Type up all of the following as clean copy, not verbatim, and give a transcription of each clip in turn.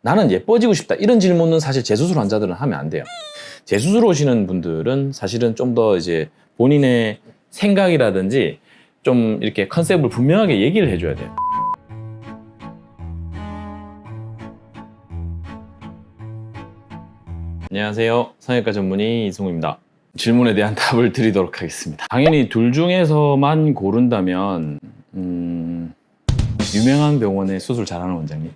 나는 예뻐지고 싶다 이런 질문은 사실 재수술 환자들은 하면 안 돼요. 재수술 오시는 분들은 사실은 좀 더 이제 본인의 생각이라든지 좀 이렇게 컨셉을 분명하게 얘기를 해줘야 돼요. 안녕하세요. 성형외과 전문의 이승우입니다. 질문에 대한 답을 드리도록 하겠습니다. 당연히 둘 중에서만 고른다면 유명한 병원에 수술 잘하는 원장님.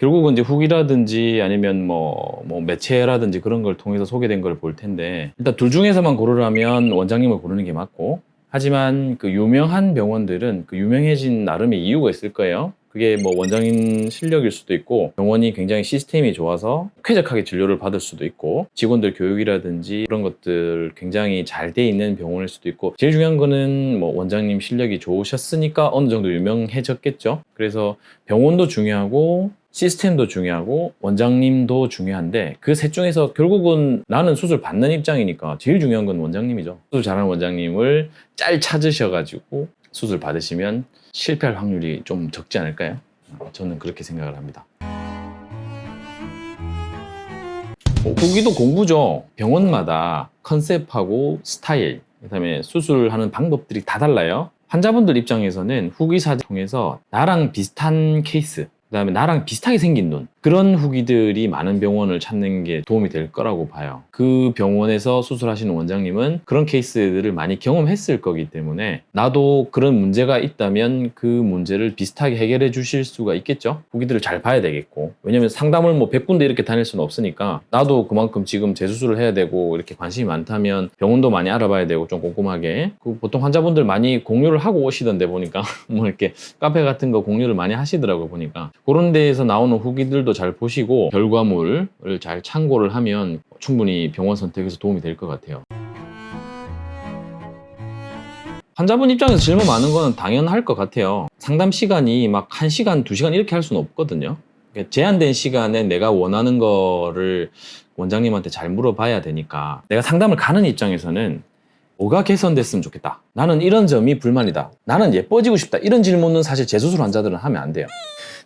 결국은 이제 후기라든지 아니면 뭐 매체라든지 그런 걸 통해서 소개된 걸 볼 텐데, 일단 둘 중에서만 고르라면 원장님을 고르는 게 맞고, 하지만 그 유명한 병원들은 그 유명해진 나름의 이유가 있을 거예요. 그게 뭐 원장님 실력일 수도 있고, 병원이 굉장히 시스템이 좋아서 쾌적하게 진료를 받을 수도 있고, 직원들 교육이라든지 그런 것들 굉장히 잘 돼 있는 병원일 수도 있고, 제일 중요한 거는 뭐 원장님 실력이 좋으셨으니까 어느 정도 유명해졌겠죠. 그래서 병원도 중요하고 시스템도 중요하고 원장님도 중요한데, 그 셋 중에서 결국은 나는 수술 받는 입장이니까 제일 중요한 건 원장님이죠. 수술 잘하는 원장님을 잘 찾으셔가지고 수술 받으시면 실패할 확률이 좀 적지 않을까요? 저는 그렇게 생각을 합니다. 후기도 공부죠. 병원마다 컨셉하고 스타일, 그다음에 수술하는 방법들이 다 달라요. 환자분들 입장에서는 후기사를 통해서 나랑 비슷한 케이스, 그다음에 나랑 비슷하게 생긴 눈, 그런 후기들이 많은 병원을 찾는 게 도움이 될 거라고 봐요. 그 병원에서 수술하시는 원장님은 그런 케이스들을 많이 경험했을 거기 때문에 나도 그런 문제가 있다면 그 문제를 비슷하게 해결해 주실 수가 있겠죠. 후기들을 잘 봐야 되겠고, 왜냐면 상담을 뭐 100군데 이렇게 다닐 수는 없으니까, 나도 그만큼 지금 재수술을 해야 되고 이렇게 관심이 많다면 병원도 많이 알아봐야 되고, 좀 꼼꼼하게. 보통 환자분들 많이 공유를 하고 오시던데 보니까 뭐 이렇게 카페 같은 거 공유를 많이 하시더라고요. 보니까 그런 데에서 나오는 후기들도 잘 보시고 결과물을 잘 참고를 하면 충분히 병원 선택에서 도움이 될 것 같아요. 환자분 입장에서 질문 많은 거는 당연할 것 같아요. 상담 시간이 막 1시간, 2시간 이렇게 할 수는 없거든요. 그러니까 제한된 시간에 내가 원하는 거를 원장님한테 잘 물어봐야 되니까, 내가 상담을 가는 입장에서는 뭐가 개선됐으면 좋겠다, 나는 이런 점이 불만이다, 나는 예뻐지고 싶다, 이런 질문은 사실 재수술 환자들은 하면 안 돼요.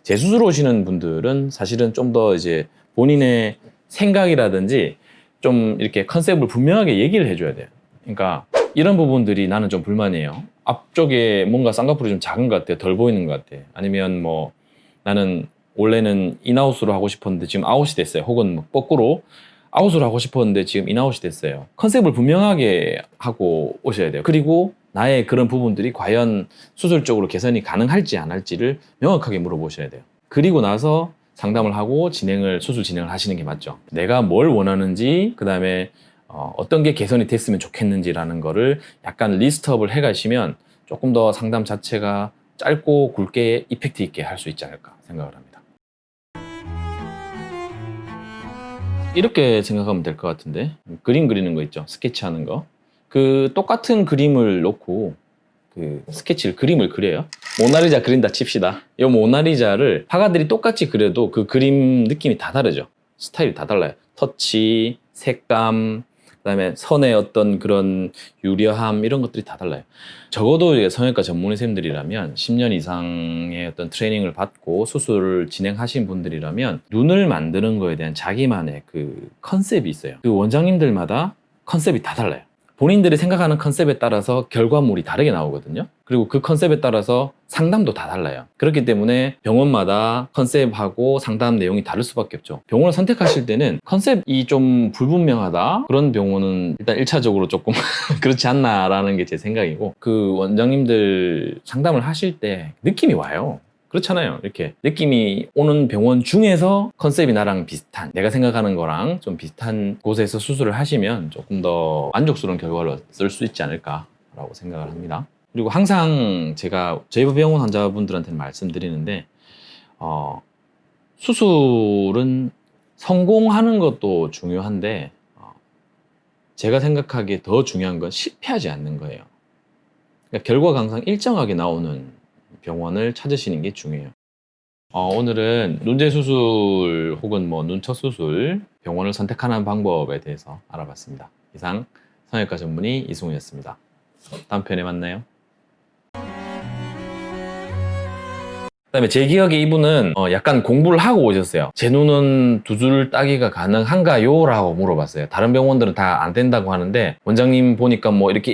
재수술 오시는 분들은 사실은 좀 더 이제 본인의 생각이라든지 좀 이렇게 컨셉을 분명하게 얘기를 해줘야 돼요. 그러니까 이런 부분들이 나는 좀 불만이에요. 앞쪽에 뭔가 쌍꺼풀이 좀 작은 것 같아, 덜 보이는 것 같아. 아니면 뭐 나는 원래는 인아웃으로 하고 싶었는데 지금 아웃이 됐어요. 혹은 뭐 거꾸로 아웃으로 하고 싶었는데 지금 인아웃이 됐어요. 컨셉을 분명하게 하고 오셔야 돼요. 그리고 나의 그런 부분들이 과연 수술적으로 개선이 가능할지 안 할지를 명확하게 물어보셔야 돼요. 그리고 나서 상담을 하고 수술 진행을 하시는 게 맞죠. 내가 뭘 원하는지, 그 다음에 어떤 게 개선이 됐으면 좋겠는지라는 거를 약간 리스트업을 해가시면 조금 더 상담 자체가 짧고 굵게 이펙트 있게 할 수 있지 않을까 생각을 합니다. 이렇게 생각하면 될 것 같은데, 그림 그리는 거 있죠, 스케치하는 거. 그 똑같은 그림을 놓고 그 스케치를, 그림을 그려요. 모나리자 그린다 칩시다. 이 모나리자를 화가들이 똑같이 그려도 그 그림 느낌이 다 다르죠. 스타일이 다 달라요. 터치, 색감, 그다음에 선의 어떤 그런 유려함, 이런 것들이 다 달라요. 적어도 성형외과 전문의 쌤들이라면 10년 이상의 어떤 트레이닝을 받고 수술을 진행하신 분들이라면 눈을 만드는 거에 대한 자기만의 그 컨셉이 있어요. 그 원장님들마다 컨셉이 다 달라요. 본인들이 생각하는 컨셉에 따라서 결과물이 다르게 나오거든요. 그리고 그 컨셉에 따라서 상담도 다 달라요. 그렇기 때문에 병원마다 컨셉하고 상담 내용이 다를 수밖에 없죠. 병원을 선택하실 때는 컨셉이 좀 불분명하다, 그런 병원은 일단 1차적으로 조금 그렇지 않나라는 게 제 생각이고, 그 원장님들 상담을 하실 때 느낌이 와요. 그렇잖아요. 이렇게 느낌이 오는 병원 중에서 컨셉이 나랑 비슷한, 내가 생각하는 거랑 좀 비슷한 곳에서 수술을 하시면 조금 더 만족스러운 결과를 얻을 수 있지 않을까라고 생각을 합니다. 그리고 항상 제가 저희 병원 환자분들한테는 말씀드리는데, 수술은 성공하는 것도 중요한데 제가 생각하기에 더 중요한 건 실패하지 않는 거예요. 그러니까 결과가 항상 일정하게 나오는 병원을 찾으시는 게 중요해요. 오늘은 눈재 수술 혹은 뭐 눈처 수술 병원을 선택하는 방법에 대해서 알아봤습니다. 이상 성형외과 전문의 이승우였습니다. 다음 편에 만나요. 그다음에 제 기억에 이분은 약간 공부를 하고 오셨어요. 제 눈은 두 줄 따기가 가능한가요? 라고 물어봤어요. 다른 병원들은 다 안 된다고 하는데 원장님 보니까 뭐 이렇게